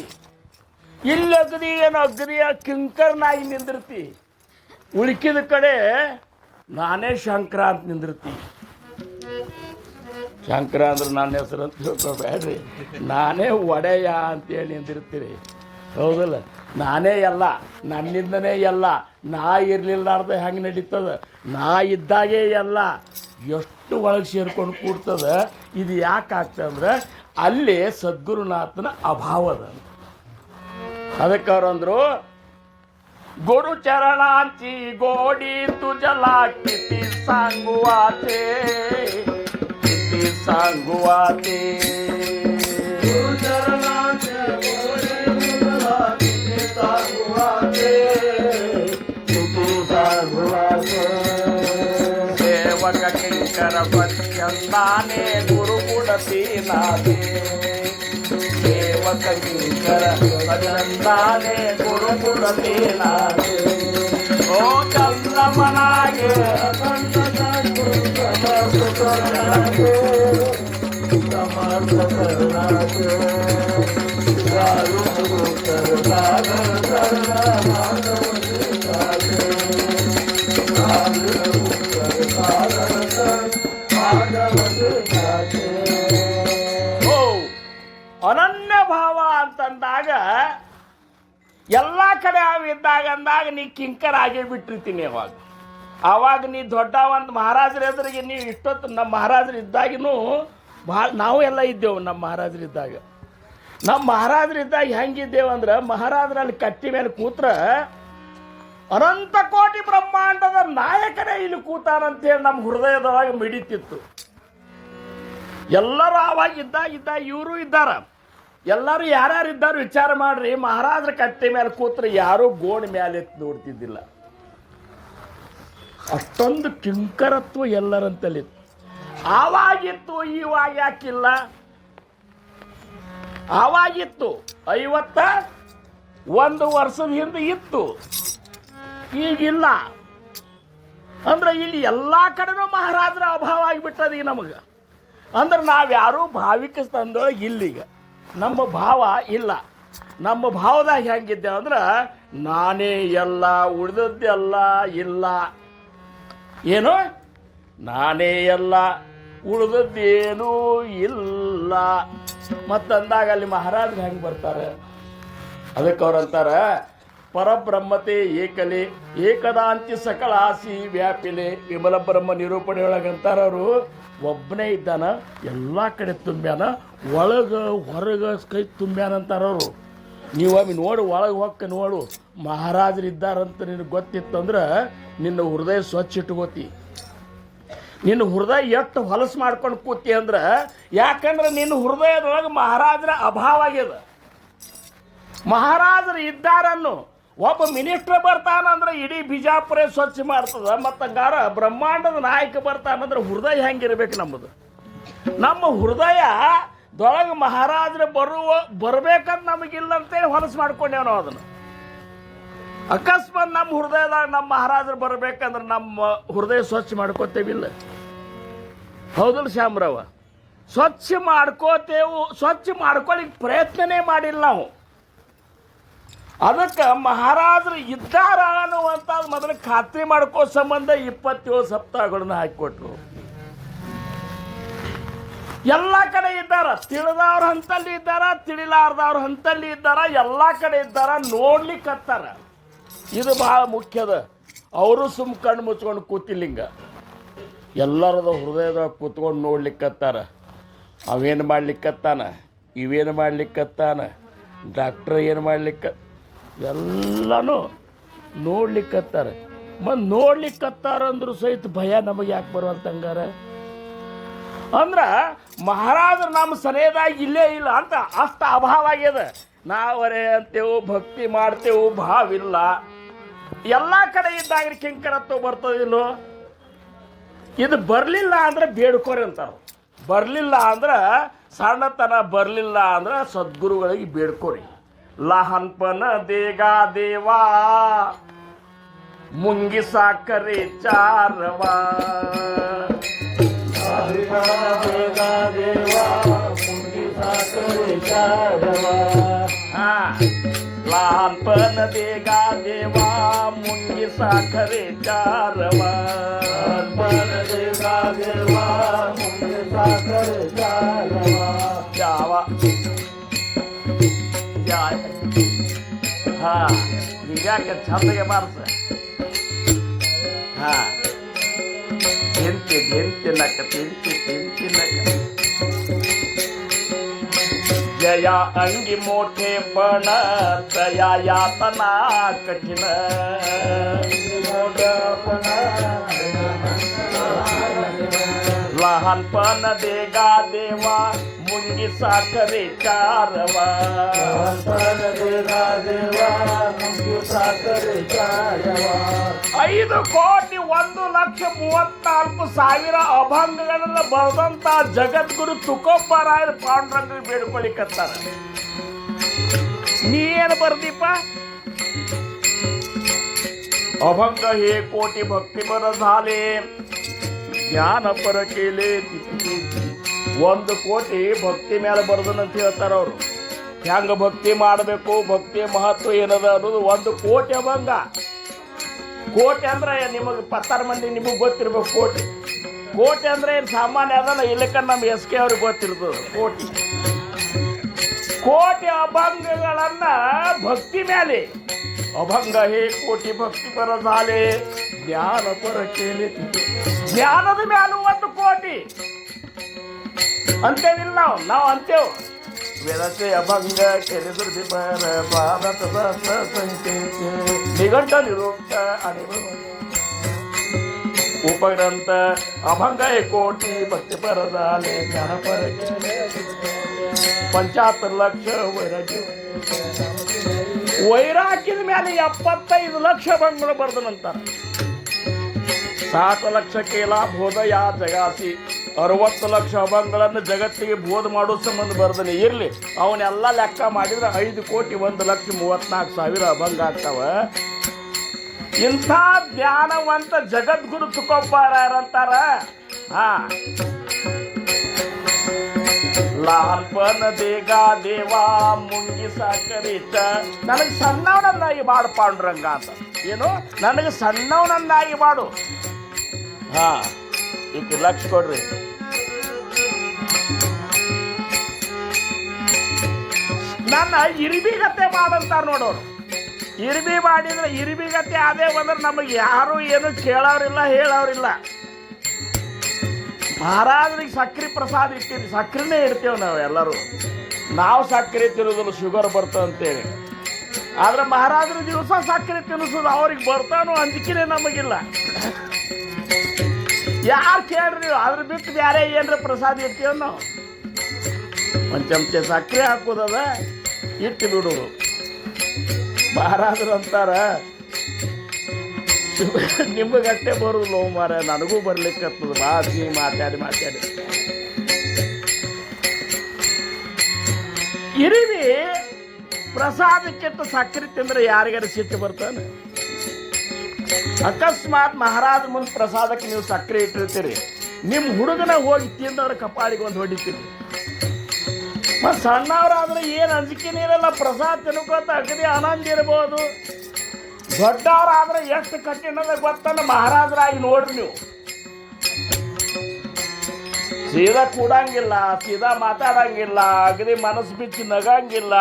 ಇಲ್ಲಿ ಅಗದಿ ಏನು ಅಗದಿಯ ಕಿಂಕರ್ನಾಗಿ ನಿಂದಿರ್ತಿ, ಉಳ್ಕಿದ ಕಡೆ ನಾನೇ ಶಂಕರ ಅಂತ ನಿಂದಿರ್ತಿ. ಶಂಕರ ಅಂದ್ರೆ ನನ್ನ ಹೆಸರು ಅಂತ ತಿಳ್ಕೊಬೇಡ್ರಿ, ನಾನೇ ಒಡೆಯ ಅಂತೇಳಿ ನಿಂದಿರ್ತೀರಿ. ಹೌದಲ್ಲ? ನಾನೇ ಎಲ್ಲ, ನನ್ನಿಂದನೇ ಎಲ್ಲ. ನಾ ಇರಲಿಲ್ಲಾರ್ದ ಹೆಂಗೆ ನಡೀತದ? ನಾ ಇದ್ದಾಗೇ ಎಲ್ಲ. ಎಷ್ಟು ಒಳಗೆ ಸೇರ್ಕೊಂಡು ಕೂಡ್ತದ. ಇದು ಯಾಕೆ ಆಗ್ತದಂದ್ರೆ ಅಲ್ಲಿ ಸದ್ಗುರುನಾಥನ ಅಭಾವದ. ಅದಕ್ಕೆ ಅವ್ರಂದ್ರು, ಗುರು ಚರಣಾಂಚಿ ಗೋಡಿ ತುಜಲಾ ಕಿತಿ ಸಾಂಗುವಾತೆ, ಕಿತಿ ಸಾಂಗುವಾತೆ. ಗುರು ಚರಣಾಂಚಿ ಗೋಡಿ ತುಜಲಾ ಕಿತಿ ಸಾಂಗುವಾತೆ, ಕಿತಿ ಸಾಂಗುವಾತೆ. ಸೇವಕ ಕಿಂಕರ ಪತ್ಯಂದಾನೆ ಗುರುಗುಣತಿ ನಾದೆ, ಸೇವಕ ಕಿಂಕರ ಪತ್ಯಂದಾನೆ ಗುರುಗುಣತಿ ನಾದೆ. ಓ ಚಂದ್ರಮನಾಗೆ ಅನನ್ಯ ಭಾವ ಅಂತಂದಾಗ ಎಲ್ಲ ಕಡೆ ಅವಿದ್ದಾಗ ಅಂದಾಗ ನೀ ಕಿಂಕರ ಆಗೇ ಬಿಟ್ಟಿರ್ತೀನಿ. ಅವಾಗ ನೀ ದೊಡ್ಡ ಒಂದು ಮಹಾರಾಜರ ಎದುರಿಗೆ ನೀವು ಇಷ್ಟೊತ್ತು ನಮ್ಮ ಮಹಾರಾಜರು ಇದ್ದಾಗಿನೂ ಭಾಳ ನಾವು ಎಲ್ಲ ಇದ್ದೆವು. ನಮ್ಮ ಮಹಾರಾಜರಿದ್ದಾಗ ಹೆಂಗಿದ್ದೇವೆ ಅಂದ್ರೆ ಮಹಾರಾಜರಲ್ಲಿ ಕಟ್ಟಿ ಮೇಲೆ ಕೂತ್ರ ಅನಂತ ಕೋಟಿ ಬ್ರಹ್ಮಾಂಡದ ನಾಯಕನೇ ಇಲ್ಲಿ ಕೂತಾನಂತೇಳಿ ನಮ್ಮ ಹೃದಯದೊಳಗೆ ಮಿಡಿತಿತ್ತು. ಎಲ್ಲರೂ ಆವಾಗಿದ್ದ ಇವರು ಇದ್ದಾರ. ಎಲ್ಲರೂ ಯಾರ್ಯಾರು ಇದ್ದಾರು ವಿಚಾರ ಮಾಡ್ರಿ. ಮಹಾರಾಜರ ಕಟ್ಟೆ ಮೇಲೆ ಕೂತ್ರೆ ಯಾರೂ ಗೋಣಿ ಮೇಲೆ ನೋಡ್ತಿದ್ದಿಲ್ಲ. ಅಷ್ಟೊಂದು ಕಿಂಕರತ್ವ ಎಲ್ಲರಂತಲ್ಲಿತ್ತು. ಆವಾಗಿತ್ತು, ಇವಾಗ ಯಾಕಿಲ್ಲ? ಆವಾಗಿತ್ತು 51 ವರ್ಷದ ಹಿಂದೆ ಇತ್ತು, ಈಗಿಲ್ಲ. ಅಂದ್ರೆ ಇಲ್ಲಿ ಎಲ್ಲ ಕಡೆನೂ ಮಹಾರಾಜರ ಅಭಾವ ಆಗಿಬಿಟ್ಟದ ಈಗ ನಮಗೆ. ಅಂದ್ರೆ ನಾವ್ಯಾರೂ ಭಾವಿಕ ಸ್ಥಾನದೊಳಗೆ ಇಲ್ಲೀಗ. ನಮ್ಮ ಭಾವ ಇಲ್ಲ. ನಮ್ಮ ಭಾವದಾಗ ಹೆಂಗಿದ್ದೇವೆ ಅಂದ್ರೆ ನಾನೇ ಎಲ್ಲ, ಉಳಿದದ್ದೆಲ್ಲ ಇಲ್ಲ. ಏನು? ನಾನೇ ಎಲ್ಲ, ಉಳಿದದ್ದೇನೂ ಇಲ್ಲ ಮತ್ತಂದಾಗ ಅಲ್ಲಿ ಮಹಾರಾಜರು ಹೆಂಗೆ ಬರ್ತಾರೆ? ಅದಕ್ಕೆ ಅವ್ರಂತಾರ, ಪರಬ್ರಹ್ಮತೆ ಏಕಲೆ ಏಕದಾಂತಿ ಸಕಲ ಆಸಿ ವ್ಯಾಪಿಲೆ. ವಿಮಲ ಬ್ರಹ್ಮ ನಿರೂಪಣೆ ಒಳಗಂತಾರ ಅವರು, ಒಬ್ಬನೇ ಇದ್ದಾನ, ಎಲ್ಲ ಕಡೆ ತುಂಬ್ಯಾನ, ಒಳಗೆ ಹೊರಗೆ ಕೈ ತುಂಬ್ಯಾನಂತಾರವರು. ನೀವೊಮ್ಮೆ ನೋಡು, ಒಳಗೆ ಹೊಕ್ಕ ನೋಡು, ಮಹಾರಾಜರು ಇದ್ದಾರಂತ ನಿನಗೆ ಗೊತ್ತಿತ್ತಂದ್ರೆ ನಿನ್ನ ಹೃದಯ ಸ್ವಚ್ಛ ಇಟ್ಕೋತಿ. ನಿನ್ನ ಹೃದಯ ಎಷ್ಟು ಹೊಲಸು ಮಾಡ್ಕೊಂಡು ಕೂತಿ ಅಂದ್ರೆ, ಯಾಕಂದ್ರೆ ನಿನ್ನ ಹೃದಯದೊಳಗೆ ಮಹಾರಾಜರ ಅಭಾವ ಆಗ್ಯದ. ಮಹಾರಾಜರು ಇದ್ದಾರನ್ನು ಒಬ್ಬ ಮಿನಿಸ್ಟರ್ ಬರ್ತಾನಂದ್ರೆ ಇಡೀ ಬಿಜಾಪುರ ಸ್ವಚ್ಛ ಮಾಡ್ತದ. ಮತ್ತು ಹಂಗಾರ ಬ್ರಹ್ಮಾಂಡದ ನಾಯಕ ಬರ್ತಾನಂದ್ರೆ ಹೃದಯ ಹೆಂಗಿರ್ಬೇಕು ನಮ್ಮದು? ನಮ್ಮ ಹೃದಯದೊಳಗೆ ಮಹಾರಾಜರು ಬರ್ಬೇಕಂತ ನಮಗಿಲ್ಲ ಅಂತೇಳಿ ಹೊಲಸು ಮಾಡ್ಕೊಂಡೇವ್ ನಾವು ಅದನ್ನು. ಅಕಸ್ಮಾತ್ ನಮ್ಮ ಹೃದಯದಾಗ ನಮ್ಮ ಮಹಾರಾಜರು ಬರ್ಬೇಕಂದ್ರೆ ನಮ್ಮ ಹೃದಯ ಸ್ವಚ್ಛ ಮಾಡ್ಕೋತೇವಿಲ್ಲ? ಹೌದಲ್ಲ ಶ್ಯಾಮರಾವ? ಸ್ವಚ್ಛ ಮಾಡ್ಕೋತೇವು, ಸ್ವಚ್ಛ ಮಾಡ್ಕೊಳ್ಳಿಕ್ಕೆ ಪ್ರಯತ್ನನೇ ಮಾಡಿಲ್ಲ ನಾವು. ಅದಕ್ಕೆ ಮಹಾರಾಜರು ಇದ್ದಾರ ಅನ್ನುವಂಥ ಮೊದಲು ಖಾತ್ರಿ ಮಾಡ್ಕೋ ಸಂಬಂಧ 27 ಸಪ್ತಾಹಗಳನ್ನು ಹಾಕಿಕೊಟ್ರು. ಎಲ್ಲ ಕಡೆ ಇದ್ದಾರ, ತಿಳಿದವ್ರ ಹಂತಲ್ಲಿ ಇದ್ದಾರ, ತಿಳಿಲಾರ್ದವ್ರ ಹಂತಲ್ಲಿ ಇದ್ದಾರ, ಎಲ್ಲ ಕಡೆ ಇದ್ದಾರ, ನೋಡ್ಲಿಕ್ಕತ್ತಾರ. ಇದು ಬಹಳ ಮುಖ್ಯದ. ಅವರು ಸುಮ್ ಕಣ್ಣು ಮುಚ್ಕೊಂಡು ಕೂತಿಲ್ಲಿಂಗ, ಎಲ್ಲರದ ಹೃದಯದಾಗ ಕೂತ್ಕೊಂಡು ನೋಡ್ಲಿಕ್ಕತ್ತಾರ. ಅವೇನು ಮಾಡ್ಲಿಕ್ಕತ್ತಾನ, ಇವೇನು ಮಾಡ್ಲಿಕ್ಕತ್ತಾನ, ಡಾಕ್ಟ್ರ್ ಏನು ಮಾಡ್ಲಿಕ್ಕ, ಎಲ್ಲನೂ ನೋಡ್ಲಿಕ್ಕತ್ತಾರ. ಮತ್ತು ನೋಡ್ಲಿಕ್ಕತ್ತಾರ ಅಂದ್ರೂ ಸಹಿತ ಭಯ ನಮಗೆ ಯಾಕೆ ಬರುವಂತಂಗಾರ? ಅಂದ್ರೆ ಮಹಾರಾಜರು ನಮ್ಮ ಸರಿಯದಾಗಿ ಇಲ್ಲೇ ಇಲ್ಲ ಅಂತ ಅಷ್ಟು ಅಭಾವ ಆಗ್ಯದ. ನಾವರೇ ಅಂತೇವು, ಭಕ್ತಿ ಮಾಡ್ತೇವು, ಭಾವಿಲ್ಲ. ಎಲ್ಲ ಕಡೆ ಇದ್ದಾಗ ಕಿಂಕರತ್ವ ಬರ್ತದಿಲ್ಲೋ? ಇದು ಬರಲಿಲ್ಲ ಅಂದ್ರೆ ಬೇಡ್ಕೋರಿ ಅಂತಾರೆ. ಬರಲಿಲ್ಲ ಅಂದ್ರೆ ಸಣ್ಣತನ ಬರಲಿಲ್ಲ ಅಂದ್ರೆ ಸದ್ಗುರುಗಳಿಗೆ ಬೇಡ್ಕೋರಿ. ಲಹನ್ಪನ ದೇಗಾ ದೇವಾ ಮುಂಗಿ ಸಾಕರೆ ಚಾರವಾ, ದೇಗಾ ದೇವಾ ಮುಂಗಿ ಸಾಕರೆ ಚಾರವಾ. लहानपण देगा देवा मुंगी साखरे चारवा, लहानपण देगा देवा मुंगी साखरे चारवा. जावा जाय हा ಹಿಂಗ್ಯಾಕೆ ಚಂದಗೆ ಬಾರ್ಸ. ಹಾ ತಿಂತಿನಕ जया अंगी मोठे पण तया यातना कठीण, लहानपण देगा देवा मुंगी साखरे चारवा, लहानपण देगा देवा मुंगी साखरे चारवा. 5,1,34,000 ಅಭಂಗಗಳನ್ನು ಬರೆದಂತ ಜಗದ್ಗುರು ತುಕೋಬರಾಯರು ಪಾಂಡುರಂಗ ಬೇಡ್ಕೊಳ್ಳಿಕತ್ತಾರ. ನೀ ಏನು ಬರ್ದೀಪ? अभंग हे कोटी भक्ती बर झाले, ज्ञान पर केले. 1 ಕೋಟಿ ಭಕ್ತಿ ಮೇಲೆ ಬರ್ದನಂತ ಹೇಳ್ತಾರ ಅವರು. ಹೆಂಗ ಭಕ್ತಿ ಮಾಡಬೇಕು, ಭಕ್ತಿಯ ಮಹತ್ವ ಏನದ ಅನ್ನೋದು 1 ಕೋಟಿ ಅಭಂಗ. ಕೋಟಿ ಅಂದ್ರೆ ನಿಮಗೆ 10 ಮಂದಿ ನಿಮಗೆ ಗೊತ್ತಿರ್ಬೇಕು. ಕೋಟಿ ಅಂದ್ರೆ ಏನು ಸಾಮಾನ್ಯ ಅದಲ್ಲ, ಇಲ್ಲಕ್ಕ ನಮ್ಮ SK ಅವ್ರಿಗೆ ಗೊತ್ತಿರ್ತದೆ. ಕೋಟಿ ಅಭಂಗಗಳನ್ನ ಭಕ್ತಿ ಮೇಲೆ. अभंग हे कोटी भक्ती पर झाले, ज्ञान पर केले. ಜ್ಞಾನದ ಮೇಲೆ 1 ಕೋಟಿ ಅಂತೇವಿಲ್ಲ ನಾವು ಅಂತೇವು. ವೇದಕ್ಕೆ ಅಭಂಗ ಕೆರೆದುರ್ದಿ ಬರ ಭಾರತ ಸಂಖ್ಯೆ ನಿಘಂಟ ನಿರುಕ್ತ ಅನಿರು उपग्रंथ. अभंग हे कोटी भक्ती पर झाले, ज्ञान पर केले. 75 ಲಕ್ಷ ವೈರಾಗ್ಯ. ವೈರಾಗ್ಯದ ಮೇಲೆ 75 ಲಕ್ಷ ಅಭಂಗಗಳು ಬರ್ದನಂತಾರ. 60 ಲಕ್ಷ ಕೇಲ ಬೋಧ ಯಾ ಜಗಾಸಿ. 60 ಲಕ್ಷ ಅಭಂಗಗಳನ್ನು ಜಗತ್ತಿಗೆ ಬೋಧ ಮಾಡೋ ಸಂಬಂಧ ಬರ್ದನೆ. ಇರಲಿ, ಅವನ್ನೆಲ್ಲ ಲೆಕ್ಕ ಮಾಡಿದ್ರೆ 5,1,34,000 ಅಭಂಗ ಆಗ್ತಾವ. ಇಂಥ ಜ್ಞಾನವಂತ ಜಗದ್ಗುರು ತುಕೋಬರಾಯರಂತಾರ. लहानपण देगा देवा मुंगी साखरेच. ನನಗೆ ಸಣ್ಣವನನ್ನಾಗಿ ಮಾಡು ಪಾಂಡುರಂಗ ಅಂತ. ಏನು? ನನಗೆ ಸಣ್ಣವನನ್ನಾಗಿ ಮಾಡು. ಈಗ ಲಕ್ಷ ಕೊಡ್ರಿ. ನನ್ನ ಇರಿಬಿಗತ್ತೆ ಮಾಡಂತಾರ ನೋಡೋರು. ಇರಿಬಿ ಮಾಡಿದ್ರೆ ಇರಿಬಿಗತ್ತೆ ಅದೇ ಬಂದ್ರೆ ನಮಗೆ ಯಾರು ಏನು ಕೇಳೋರಿಲ್ಲ, ಹೇಳೋರಿಲ್ಲ. ಮಹಾರಾಜರಿಗೆ ಸಕ್ರೆ ಪ್ರಸಾದ ಇಟ್ಟಿರಿ, ಸಕ್ರೆನೇ ಇಡ್ತೇವೆ ನಾವು ಎಲ್ಲರೂ. ನಾವು ಸಕ್ಕರೆ ತಿನ್ನೋದಿಲ್ಲ, ಶುಗರ್ ಬರ್ತದೆ ಅಂತೇಳಿ. ಆದ್ರೆ ಮಹಾರಾಜರ ದಿವಸ ಸಕ್ಕರೆ ತಿನ್ನಿಸೋದು ಅವ್ರಿಗೆ ಬರ್ತಾನೋ ಅಂಜಿಕೆನೇ ನಮಗಿಲ್ಲ. ಯಾರು ಕೇಳ್ರಿ ನೀವು? ಅದ್ರ ಬಿಟ್ಟು ಬೇರೆ ಏನ್ರ ಪ್ರಸಾದ ಇಡ್ತೀವಿ ನಾವು. 1 ಚಮಚೆ ಸಕ್ಕರೆ ಹಾಕೋದದ, ಇಟ್ಟು ಬಿಡೋದು. ಮಹಾರಾಜರು ಅಂತಾರ ನಿಮಗಷ್ಟೇ ಬರುದಿಲ್ಲ ಮಾರ, ನನಗೂ ಬರ್ಲಿಕ್ಕತ್ತದ ಬಾಸಿ ಮಾತಾಡಿ ಇರಿವಿ ಪ್ರಸಾದಕ್ಕಿಂತ ಸಕ್ಕರೆ ತಿಂದ್ರೆ ಯಾರಿಗಾರ ಸಿಟ್ಟು ಬರ್ತಾನೆ? ಅಕಸ್ಮಾತ್ ಮಹಾರಾಜ ಮುಂದೆ ಪ್ರಸಾದಕ್ಕೆ ನೀವು ಸಕ್ಕರೆ ಇಟ್ಟಿರ್ತೀರಿ, ನಿಮ್ಮ ಹುಡುಗನ ಹೋಗಿ ತಿಂದವ್ರ ಕಪಾಳಿಗೆ ಒಂದು ಹೊಡಿತೀರಿ. ಮತ್ತು ಸಣ್ಣವರಾದ್ರೆ ಏನು ಅಂಜಿಕೆನೇ ಇರಲ್ಲ, ಪ್ರಸಾದ ತಿನ್ಕೋತ ಅಗದಿ ಆನಂದ ಇರ್ಬೋದು. ದೊಡ್ಡವರಾದ್ರೆ ಎಷ್ಟು ಕಠಿಣದ ಗೊತ್ತಲ್ಲ, ಮಹಾರಾಜರಾಗಿ ನೋಡ್ರಿ ನೀವು. ಸೀದಾ ಕೂಡಂಗಿಲ್ಲ, ಸೀದಾ ಮಾತಾಡಂಗಿಲ್ಲ, ಅಗದಿ ಮನಸ್ಸು ಬಿಚ್ಚಿ ನಗಂಗಿಲ್ಲ,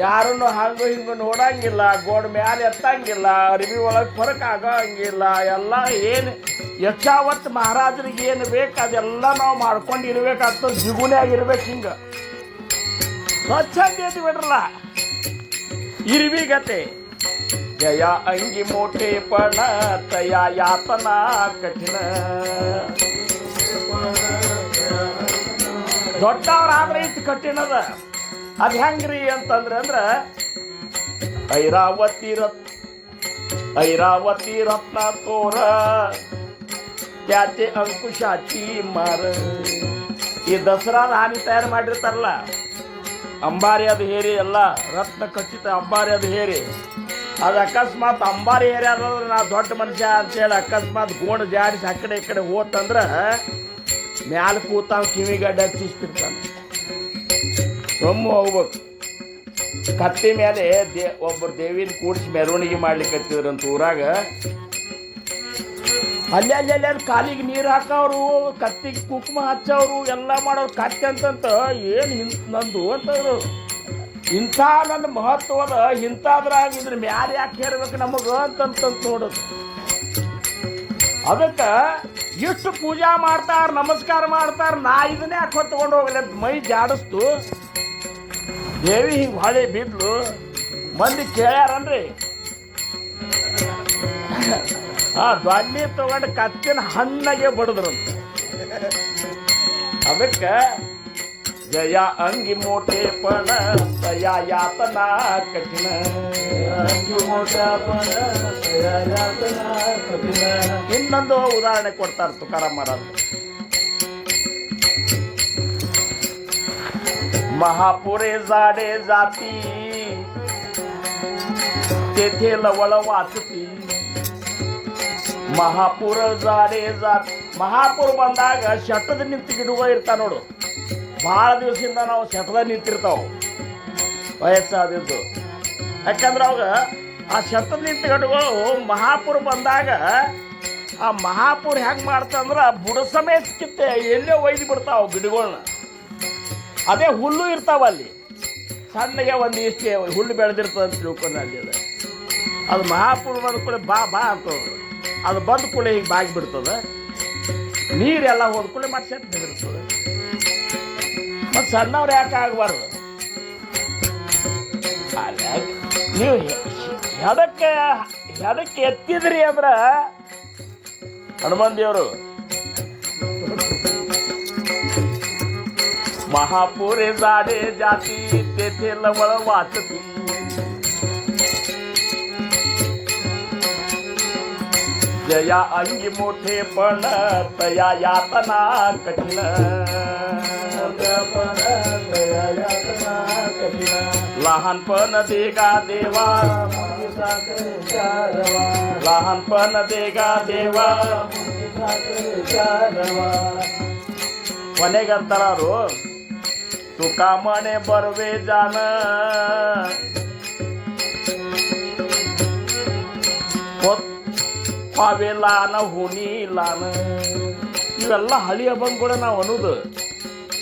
ಯಾರನ್ನು ಹಂಗು ಹಿಂಗು ನೋಡಂಗಿಲ್ಲ, ಗೋಡ್ ಮ್ಯಾಲೆ ಎತ್ತಂಗಿಲ್ಲ, ಅರಿವಿ ಒಳಗೆ ಫರಕ್ ಆಗಂಗಿಲ್ಲ. ಎಲ್ಲ ಏನು ಯಕ್ಷಾವತ್ತು ಮಹಾರಾಜರಿಗೆ ಏನು ಬೇಕು ಅದೆಲ್ಲ ನಾವು ಮಾಡ್ಕೊಂಡು ಇರ್ಬೇಕಾಗ್ತದೆ. ಜಿಗುಣಿಯಾಗಿರ್ಬೇಕು, ಹಿಂಗೆ ಸ್ವಚ್ಛಂದ ಎದ್ದು ಬಿಡ್ರಲ್ಲ ಇರ್ವಿಗತೆ. ಜಯ ಅಂಗಿ ಮೋಟೆ ಪಣ ತಯ ಯಾತನಾ ಕಠಿಣ. ದೊಡ್ಡವರಾದ್ರೆ ಇಷ್ಟು ಕಠಿಣದ. ಅದು ಹೆಂಗ್ರಿ ಅಂತಂದ್ರೆ ಐರಾವತಿ ರತ್ನ ತೋರ ಯಾತೆ ಅಂಕುಶಾಚಿ ಮಾರ. ಈ ದಸರಾದ ಹಾನಿ ತಯಾರು ಮಾಡಿರ್ತಾರಲ್ಲ, ಅಂಬಾರಿ ಅದು ಹೇರಿ ಎಲ್ಲ ರತ್ನ ಖಚಿತ ಅಂಬಾರಿ ಅದು ಹೇರಿ. ಅದು ಅಕಸ್ಮಾತ್ ಅಂಬಾರಿ ಹೇರಿ ಆದ್ರೆ ನಾ ದೊಡ್ಡ ಮನುಷ್ಯ ಅಂತೇಳಿ ಅಕಸ್ಮಾತ್ ಗೋಣ ಜಾಡಿಸಿ ಆ ಕಡೆ ಈ ಕಡೆ ಹೋತಂದ್ರೆ ಮ್ಯಾಲ ಕೂತಾವ ಕಿವಿಗಡ್ಡೆ ಹಚ್ಚಿಸ್ತಿರ್ತಾನೆ. ಸೊಮ್ಮು ಹೋಗ್ಬೇಕು. ಕತ್ತಿ ಮೇಲೆ ಒಬ್ಬರು ದೇವಿನ ಕೂಡಿಸಿ ಮೆರವಣಿಗೆ ಮಾಡ್ಲಿಕ್ಕತ್ತಿದ್ರಂತ ಊರಾಗ. ಅಲ್ಲಿ ಕಾಲಿಗೆ ನೀರು ಹಾಕೋರು, ಕತ್ತಿಗೆ ಕುಂಕುಮ ಹಚ್ಚೋರು, ಎಲ್ಲ ಮಾಡೋರು. ಕತ್ತಿ ಅಂತಂತ ಏನು ನಂದು ಅಂತಂದ್ರು. ಇಂಥ ನನ್ನ ಮಹತ್ವದ ಇಂಥದ್ರಾಗ ಇದ್ರ ಮ್ಯಾಲೆ ಯಾಕೆ ಹೇರ್ಬೇಕು ನಮಗೆ ಅಂತಂತ ನೋಡೋದು. ಅದಕ್ಕೆ ಎಷ್ಟು ಪೂಜಾ ಮಾಡ್ತಾರ, ನಮಸ್ಕಾರ ಮಾಡ್ತಾರ, ನಾ ಇದನ್ನೇ ಯಾಕೆ ಹೊತ್ಕೊಂಡು ಹೋಗಲಿ ಅಂತ ಮೈ ಜಾಡಿಸ್ತು. ದೇವಿ ಹಿಂಗೆ ಹೊಳೆ ಬಿದ್ಲು. ಮಂದಿ ಕೇಳ್ಯಾರನ್ರಿ, ದ್ವಾಡ್ನಿ ತಗೊಂಡು ಕತ್ತಿನ ಹಣ್ಣಗೆ ಬಡದ್ರಂತ. ಅದಕ್ಕೆ ಜಯ ಅಂಗಿ ಮೋಟೆ ಪಣ ದಯ ಯಾತನಾ ಕಠಿಣ. ಇನ್ನೊಂದು ಉದಾಹರಣೆ ಕೊಡ್ತಾರೆ ತುಕಾರಾಮ್ ಮಹಾರಾಜ್. महापुरे जाडे जाती तेथे लवळ वाचती. ಮಹಾಪುರ ಜಾಡೆ ಜಾತಿ. ಮಹಾಪುರ ಬಂದಾಗ ಶಟದ ನಿಂತು ಗಿಡಗಳು ಇರ್ತಾವ ನೋಡು. ಭಾಳ ದಿವಸದಿಂದ ನಾವು ಶಟದ ನಿಂತಿರ್ತಾವ ವಯಸ್ಸಾದಿದ್ದು. ಯಾಕಂದ್ರೆ ಅವಾಗ ಆ ಶಟದ ನಿಂತ ಗಿಡಗಳು ಮಹಾಪುರ ಬಂದಾಗ ಆ ಮಹಾಪುರ ಹೆಂಗೆ ಮಾಡ್ತಂದ್ರೆ ಬುಡ ಸಮೇತಕ್ಕಿಂತ ಎಲ್ಲೇ ಒಯ್ದು ಬಿಡ್ತಾವ ಗಿಡಗಳನ್ನ. ಅದೇ ಹುಲ್ಲು ಇರ್ತಾವ ಅಲ್ಲಿ, ಸಣ್ಣಗೆ ಒಂದು ಇಷ್ಟೇ ಹುಲ್ಲು ಬೆಳೆದಿರ್ತದೆ ಅಂತ ತಿಳ್ಕೊಂಡು ಅಲ್ಲಿ. ಅದು ಮಹಾಪುರ ಬಂದ ಕೂಡ ಬಾ ಅಂತ ಅದು ಬಂದ ಕೂಡ ಹೀಗೆ ಬಾಗಿ ಬಿಡ್ತದೆ. ನೀರೆಲ್ಲ ಹೋದ ಕೂಡ ಮತ್ತೆ ಸೆಟ್ ಬಿದಿರ್ತದೆ. ಮತ್ತು ಸಣ್ಣವ್ರು ಯಾಕೆ ಆಗಬಾರ್ದು? ನೀವು ಎದಕ್ಕೆ ಎತ್ತಿದ್ರಿ ಅಂದ್ರೆ ಹನುಮಾನ್ ದೇವರು महापुरे जाडे जाती तेथे लवळ वाचती. जया अंगी मोठे पण तया यातना कठीण. लहानपण देगा देवा, लहानपण देगा देवा. ಕೊನೆಗಂತಾರು ತುಕಾ ಮನೆ ಬರ್ವೆ ಜಾನ ಪಾವೆಲಾನ ಹುಣಿಲಾನ. ಇವೆಲ್ಲ ಹಳಿ ಹಬ್ಬಗಳು ನಾವು ಅನ್ನೋದು.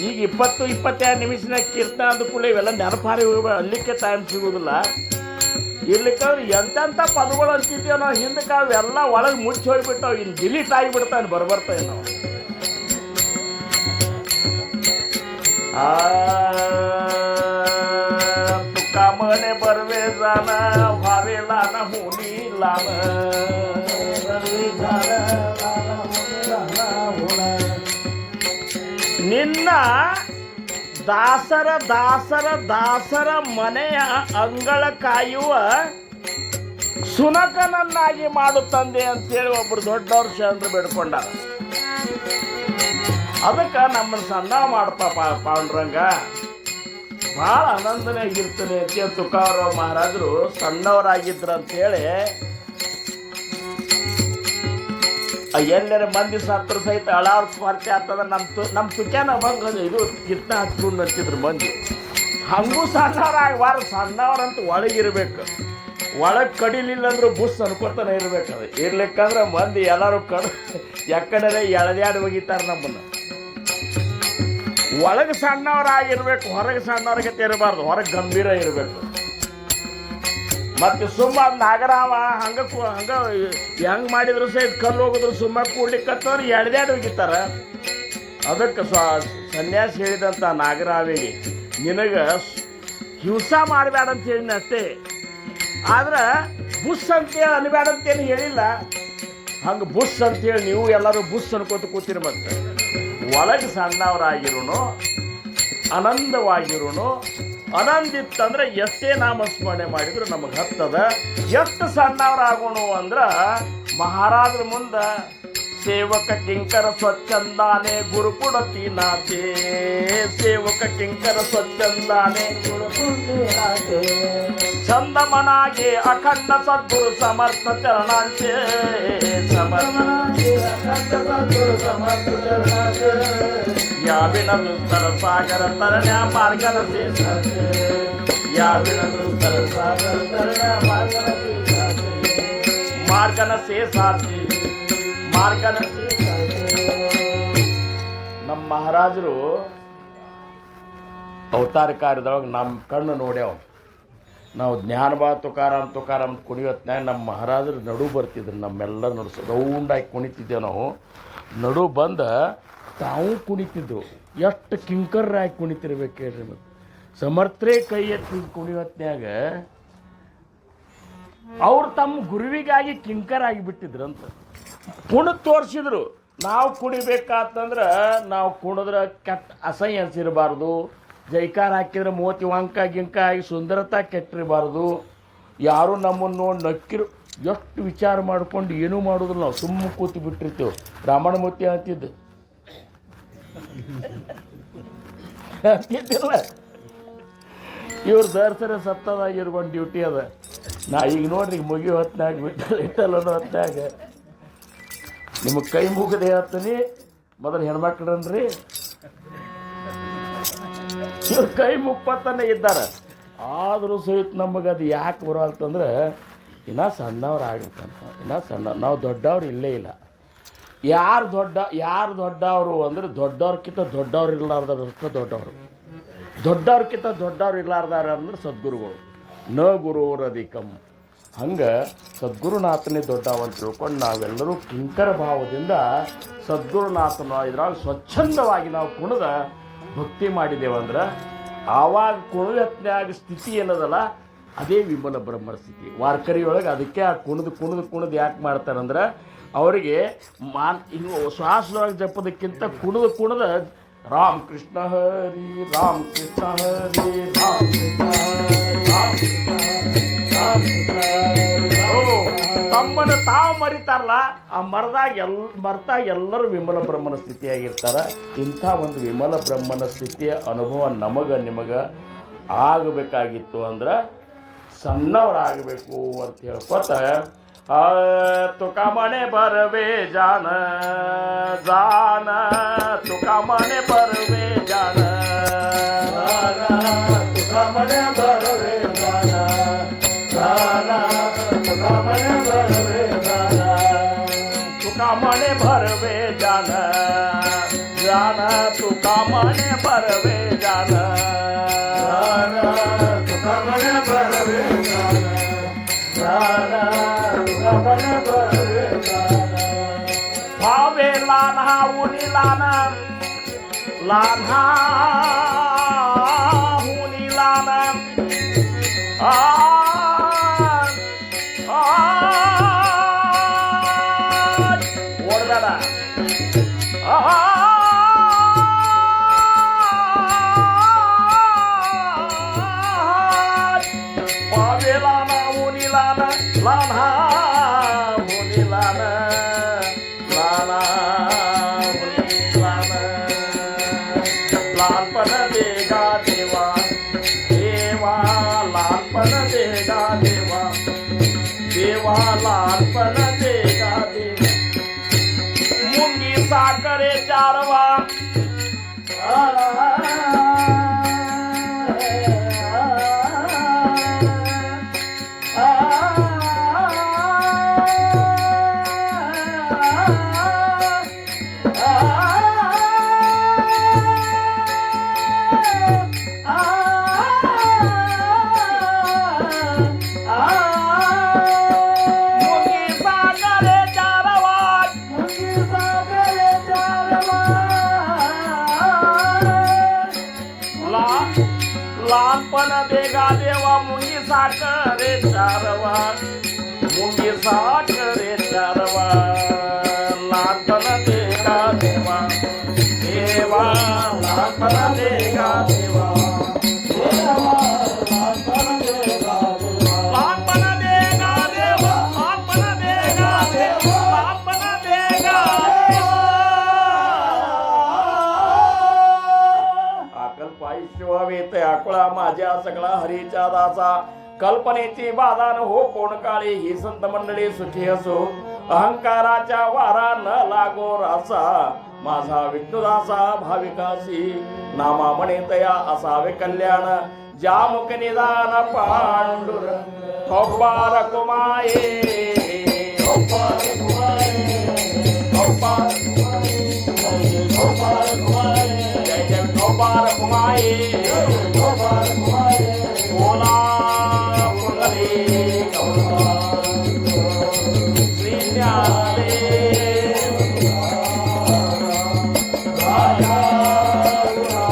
ಈಗ 20-22 ನಿಮಿಷನಾಗ ಕೀರ್ತನ ಅಂದ ಕೂಡ ಇವೆಲ್ಲ ನೆನಪಾರಿ ಅಲ್ಲಿಕ್ಕೆ ಟೈಮ್ ಸಿಗೋದಿಲ್ಲ. ಇರ್ಲಿಕ್ಕಂದ್ರೆ ಎಂತೆಂಥ ಪದಗಳು ಅಂತಿದ್ದೇವೆ ನಾವು. ಹಿಂದಕ್ಕೆ ಅವೆಲ್ಲ ಒಳಗೆ ಮುಚ್ಚಿ ಹೋಗ್ಬಿಟ್ಟಾವ. ಇನ್ನು ಡಿಲೀಟ್ ಆಗಿಬಿಡ್ತಾವೆ ಬರ್ಬರ್ತೇವೆ ನಾವು. तुका मने बरवे जाना भावेला न हुनी लान. ನಿನ್ನ ದಾಸರ ದಾಸರ ದಾಸರ ಮನೆಯ ಅಂಗಳ ಕಾಯುವ ಸುನಕನನ್ನಾಗಿ ಮಾಡು ತಂದೆ ಅಂತೇಳಿ ಒಬ್ರು ದೊಡ್ಡವ್ರು ಶರಣರು ಬೇಡ್ಕೊಂಡಾರ. ಅದಕ್ಕೆ ನಮ್ಮನ್ನ ಸಣ್ಣ ಮಾಡಪ್ಪ ಪಾಂಡುರಂಗ, ಬಹಳ ಆನಂದನೇ ಆಗಿರ್ತಾನೆ ಅಂತ ತುಕಾರಾವ್ ಮಹಾರಾಜರು ಸಣ್ಣವರಾಗಿದ್ರ ಅಂತೇಳಿ ಎಲ್ಲರ ಮಂದಿ ಸತ್ರ ಸಹಿತ ಅಳಾವ್ರ ಸ್ಮರ್ತೆ ಆಗ್ತದ. ನಮ್ಮ ತುಕ್ಯಾನ ಬಂಗ ಇದು ಕಿತ್ನ ಹಚ್ಕೊಂಡು ಅಂತಿದ್ರು ಮಂದಿ. ಹಂಗೂ ಸಣ್ಣವ್ರಾಗಬಾರ, ಸಣ್ಣವ್ರಂತೂ ಒಳಗಿರ್ಬೇಕು. ಒಳಗೆ ಕಡಿಲಿಲ್ಲ ಅಂದ್ರೆ ಬುಸ್ ಅನ್ಕೊತಾನೆ ಇರ್ಬೇಕದು. ಇರ್ಲಿಕ್ಕಂದ್ರೆ ಮಂದಿ ಎಲ್ಲರೂ ಎಕ್ಕಡೆ ಎಳೆದಾಡಿ ಒಗಿತಾರೆ ನಮ್ಮನ್ನು. ಒಳಗೆ ಸಣ್ಣವರಾಗಿರ್ಬೇಕು, ಹೊರಗೆ ಸಣ್ಣವ್ರಿಗೆ ಇರಬಾರ್ದು, ಹೊರಗೆ ಗಂಭೀರ ಇರಬೇಕು. ಮತ್ತು ಸುಮ್ಮ ನಾಗರಾಮ ಹಂಗೆ ಹೆಂಗೆ ಮಾಡಿದ್ರು ಸಹಿತ ಕಲ್ಲು ಹೋಗಿದ್ರು ಸುಮ್ಮ ಕೂಡ್ಲಿಕ್ಕಂತವ್ರು ಎಳೆದಾಡಿ ಒಗಿತಾರ. ಅದಕ್ಕೆ ಸನ್ಯಾಸಿ ಹೇಳಿದಂಥ ನಾಗರಾವಿಗೆ ನಿನಗೆ ಹಿಂಸಾ ಮಾಡಬೇಡ ಅಂತ ಹೇಳಿನ ಅಷ್ಟೇ, ಆದ್ರೆ ಬುಸ್ ಅಂತೇಳಿ ಅನ್ಬೇಡ ಅಂತೇನು ಹೇಳಿಲ್ಲ. ಹಂಗೆ ಬುಸ್ ಅಂತೇಳಿ ನೀವು ಎಲ್ಲರೂ ಬುಸ್ ಅನ್ಕೋತ ಕೂತಿರಿ. ಮತ್ತೆ ಒಳಗೆ ಸಣ್ಣವರಾಗಿರೋನು, ಆನಂದವಾಗಿರೋನು. ಆನಂದಿತ್ತಂದ್ರೆ ಎಷ್ಟೇ ನಾಮಸ್ಮರಣೆ ಮಾಡಿದ್ರು ನಮಗೆ ಹತ್ತದ. ಎಷ್ಟು ಸಣ್ಣವರಾಗೋಣ ಅಂದ್ರೆ ಮಹಾರಾಜರ ಮುಂದೆ ಸೇವಕ ಕಿಂಕರ ಸ್ವಚ್ಛಂದಾನೆ ಗುರುಕುಡತಿ ನಾಚೆ, ಸೇವಕ ಕಿಂಕರ ಸ್ವಚ್ಛಂದಾನೆ ಗುರುಕುಡತಿ ಚಂದಮನಾಗೆ ಅಖಂಡ ಸದ್ಗುರು ಸಮರ್ಥ ಚರಣಾಂಚೆ, ಯಾವಿನ ದುಸ್ತರ ಸಾಗರ ತರಣ್ಯ ಮಾರ್ಗನ ಶೇಷ, ಯಾವಿನ ದುಸ್ತರ ಸಾಗರ ತರಣ್ಯ ಮಾರ್ಗನ ಶೇಷಾರ್ಥಿ ಮಾರ್ಗನ. ನಮ್ಮ ಮಹಾರಾಜರು ಅವತಾರ ಕಾರ್ಯದೊಳಗೆ ನಮ್ಮ ಕಣ್ಣು ನೋಡ್ಯಾವ. ನಾವು ಜ್ಞಾನಬಾ ತುಕಾರಾಮ್ ಕುಣಿಯೋತ್ನಾಗ ನಮ್ಮ ಮಹಾರಾಜರು ನಡು ಬರ್ತಿದ್ರು. ನಮ್ಮೆಲ್ಲ ನಡ್ಸೋ ರೌಂಡಾಗಿ ಕುಣಿತಿದ್ದೇವೆ ನಾವು. ನಡು ಬಂದ ತಾವು ಕುಣಿತಿದ್ದು. ಎಷ್ಟು ಕಿಂಕರ್ರಾಗಿ ಕುಣಿತಿರ್ಬೇಕು ಹೇಳ್ರಿ. ಮತ್ತು ಸಮರ್ಥ್ರೇ ಕೈ ಎತ್ತಿ ಕುಣಿಯೋತ್ನ್ಯಾಗ ಅವ್ರು ತಮ್ಮ ಗುರುವಿಗಾಗಿ ಕಿಂಕರಾಗಿ ಬಿಟ್ಟಿದ್ರಂತ. ಕುಣಿದು ತೋರಿಸಿದ್ರು. ನಾವು ಕುಣಿಬೇಕಾತಂದ್ರೆ ನಾವು ಕುಣಿದ್ರೆ ಕೆಟ್ಟ ಅಸಹ್ಯ ಅನ್ಸಿರಬಾರ್ದು, ಜೈಕಾರ ಹಾಕಿದ್ರೆ ಮೂವತ್ತು ವಂಕ ಗಿಂಕ ಆಗಿ ಸುಂದರತಾ ಕೆಟ್ಟಿರಬಾರ್ದು, ಯಾರು ನಮ್ಮನ್ನು ನೋಡಿ ನಕ್ಕಿರು. ಎಷ್ಟು ವಿಚಾರ ಮಾಡ್ಕೊಂಡು ಏನೂ ಮಾಡೋದಿಲ್ಲ, ನಾವು ಸುಮ್ಮ ಕೂತಿ ಬಿಟ್ಟಿರ್ತೇವೆ. ರಾಮಣಮೂರ್ತಿ ಅಂತಿದ್ದು ಅಂತಿದ್ದಿಲ್ಲ. ಇವ್ರು ದರ್ಶನ ಸತ್ತದಾಗಿರ್ಕೊಂಡು ಡ್ಯೂಟಿ ಅದ. ನಾ ಈಗ ನೋಡ್ರಿ ಮುಗಿ ಹೊತ್ನಾಗ ಬಿಟ್ಟಲ್ಲ ಹೊತ್ನಾಗ ನಿಮಗೆ ಕೈ ಮುಗದೆ ಹೇಳ್ತೀನಿ. ಮೊದಲು ಹೆಣ್ಮಕ್ಳನ್ರಿ ಇವ್ರು ಕೈ ಮುಪ್ಪತ್ತನೇ ಇದ್ದಾರೆ. ಆದರೂ ಸಹಿತ ನಮಗೆ ಅದು ಯಾಕೆ ಬರೋಲ್ತಂದ್ರೆ ಇನ್ನೂ ಸಣ್ಣವ್ರು ಆಗ್ಬೇಕಂತ. ಇನ್ನೂ ಸಣ್ಣ ನಾವು ದೊಡ್ಡವ್ರು ಇಲ್ಲೇ ಇಲ್ಲ. ಯಾರು ದೊಡ್ಡವರು ಅಂದರೆ ದೊಡ್ಡವ್ರಕ್ಕಿಂತ ದೊಡ್ಡವ್ರು ಇರ್ಲಾರ್ದಷ್ಟು ದೊಡ್ಡವರು, ದೊಡ್ಡವ್ರಕ್ಕಿಂತ ದೊಡ್ಡವ್ರು ಇರ್ಲಾರ್ದಾರ ಅಂದ್ರೆ ಸದ್ಗುರುಗಳು. ನ ಗುರುರಧಿಕಂ. ಹಂಗೆ ಸದ್ಗುರುನಾಥನೇ ದೊಡ್ಡವ ಅಂತ ತಿಳ್ಕೊಂಡು ನಾವೆಲ್ಲರೂ ಕಿಂಕರ ಭಾವದಿಂದ ಸದ್ಗುರುನಾಥನ ಇದ್ರಾಗ ಸ್ವಚ್ಛಂದವಾಗಿ ನಾವು ಕುಣಿದ ಭಕ್ತಿ ಮಾಡಿದ್ದೇವಂದ್ರೆ ಆವಾಗ ಕುಣಿಯತ್ನಾಗ ಸ್ಥಿತಿ ಏನದಲ್ಲ ಅದೇ ವಿಮಲ ಬ್ರಹ್ಮರ ಸ್ಥಿತಿ. ವಾರ್ಕರಿಯೊಳಗೆ ಅದಕ್ಕೆ ಆ ಕುಣಿದು ಯಾಕೆ ಮಾಡ್ತಾರಂದ್ರೆ ಅವರಿಗೆ ಹಿಂಗೆ ಶ್ವಾಸದೊಳಗೆ ಜಪದಕ್ಕಿಂತ ಕುಣಿದ ರಾಮ್ ಕೃಷ್ಣ ಹರಿ ರಾಮ್ ಕೃಷ್ಣ ಹರಿ ರಾಮ್ ಕೃಷ್ಣ ತಮ್ಮನ್ನು ತಾವು ಮರಿತಾರಲ್ಲ, ಆ ಮರ್ತಾಗ ಎಲ್ಲರೂ ವಿಮಲ ಬ್ರಹ್ಮನ ಸ್ಥಿತಿಯಾಗಿರ್ತಾರೆ. ಇಂಥ ಒಂದು ವಿಮಲ ಬ್ರಹ್ಮನ ಸ್ಥಿತಿಯ ಅನುಭವ ನಿಮಗೆ ಆಗಬೇಕಾಗಿತ್ತು ಅಂದ್ರೆ ಸಣ್ಣವರಾಗಬೇಕು ಅಂತ ಹೇಳ್ಕೊತ ತುಕ ಮನೆ ಬರವೇ ಜಾನ ತುಕ ಮನೆ ಬರವೇ ಜಾನ ತುಕ ಮನೆ ಬರವೇ ತುಕ ಮನೆ ಬರವೇ ತುಕ ಮನೆ ಬರವೇ ಜಾನ ತುಕ ಮನೆ ಬರವೇ ಜಾನ ತುಕ ಮನೆ ಬರವೇ भावे लान्हा उनी लाना लान्हा उनी लाना ಓಡ್ಬೇಡ लाना मुनी लान लाना मुनी लान लहानपण देगा देवा देवा लहानपण देगा देवा देवा लहानपण देगा देवा मुंगी साखरे चारवा लहानपण देगा देवा मुंगी साखरे चारवा मुंगी साखरे चारवा लहानपण देगा देवा देवा लहानपण देगा देवा लहानपण देगा देवा लहानपण देगा देवा लहानपण देगा अकल्पाई शिवावेत आकुळा माझ्या सगळा हरीच्या दासा कल्पनेची बाधान हो कोण काळी ही संत मंडळी सुखी असो अहंकाराच्या वारा न लागो रासा माझा विष्णुदासा भाविकासी नामा म्हणे तया असावे कल्याण ज्या मुख निदान पांडुरंग खोपार कुमाये खोपार कुमाये खोपार कुमाये खोपार कुमाये जय जय खोपार कुमाये खोपार कुमाये बोला कुंडली श्री ज्ञाने